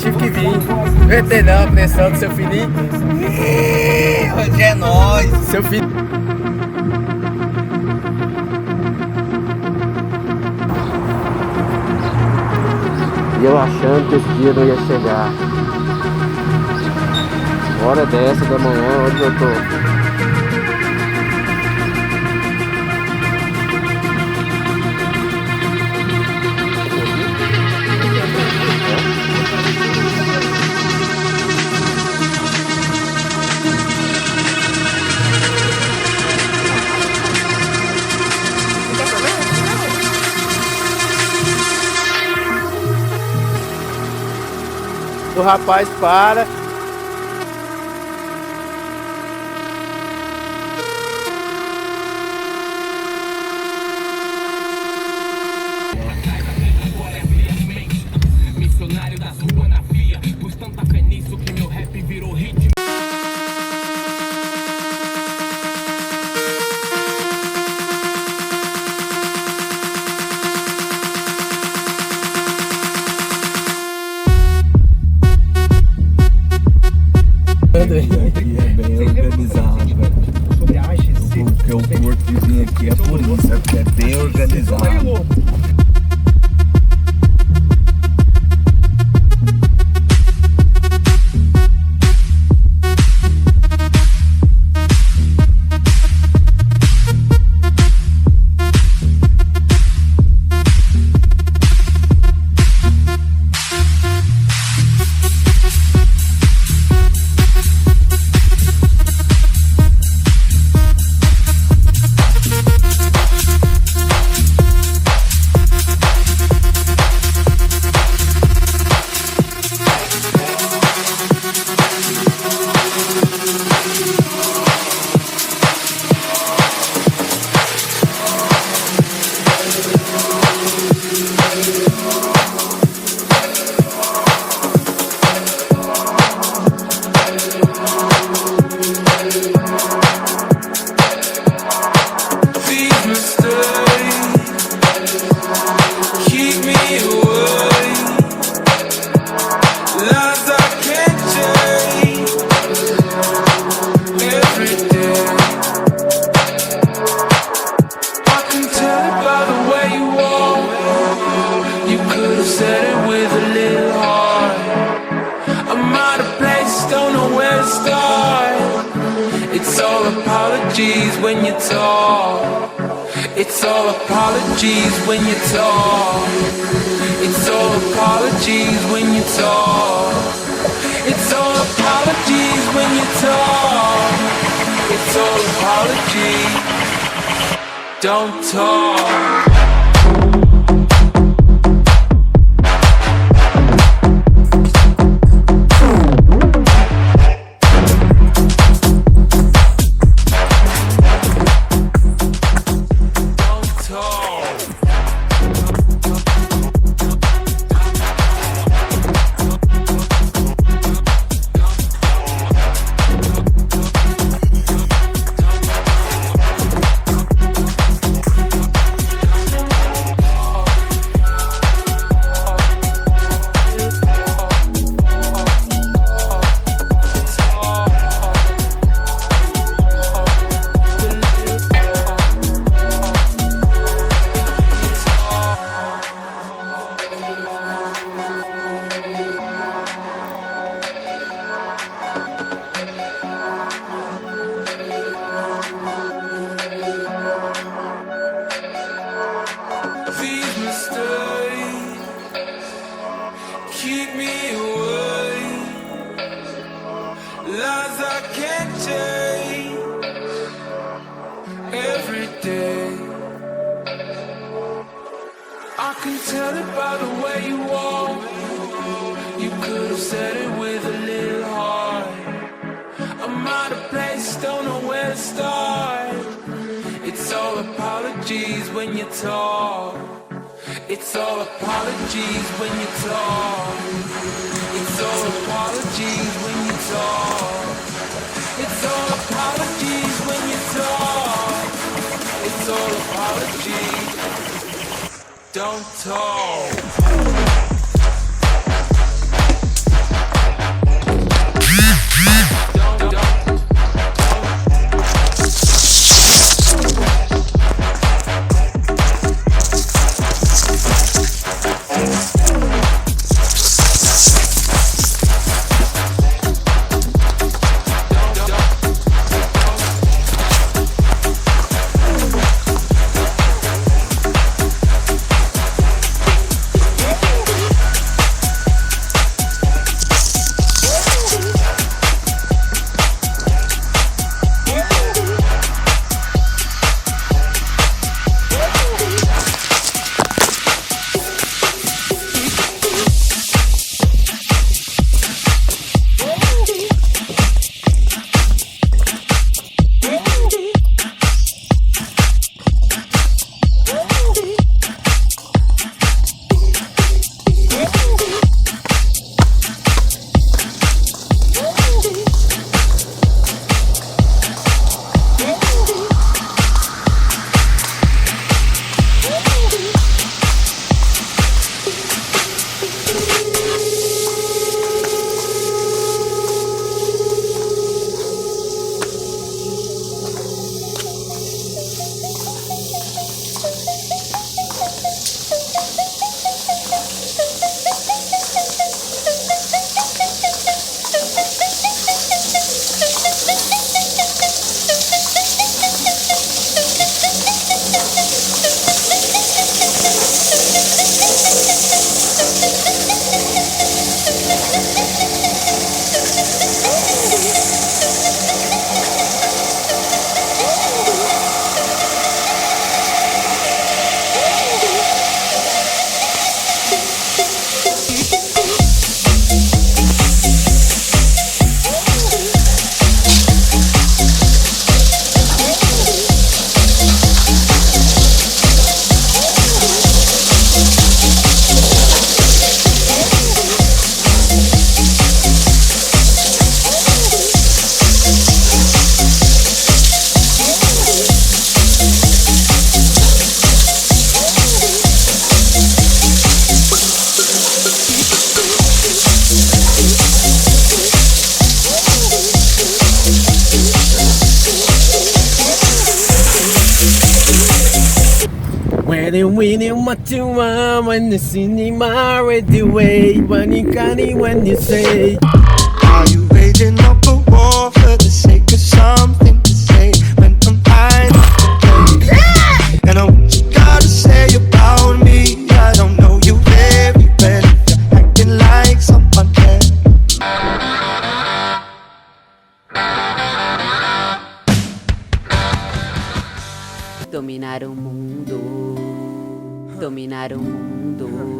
tive que vir. Inventei não, a pressão do seu filhinho. Hoje é nóis. Seu filho. E eu achando que esse dia não ia chegar. Hora dessa da manhã, onde eu tô? O rapaz para. Missionário das ruas na via, pus tanta fé nisso que meu rap virou ritmo. Aqui é bem organizado, velho. O que eu curto de vir aqui é por isso, é porque é bem organizado. When you talk, it's all apologies when you talk. It's all apologies when you talk. It's all apologies when you talk. It's all apologies. Don't talk. Keep me away, lies I can't change every day. I can tell it by the way you walk. You could have said it with a little heart. I'm out of place, don't know where to start. It's all apologies when you talk. It's all apologies when you talk. It's all apologies when you talk. It's all apologies when you talk. It's all apologies. Don't talk. getting winning what you want when the cinema ready way. When you can when you say. Are you waging up a war for the sake of something to say? When I'm hiding and I what you gotta say about me. I don't know you very well. You're acting like someone else. Dominar o mundo, dominar o mundo.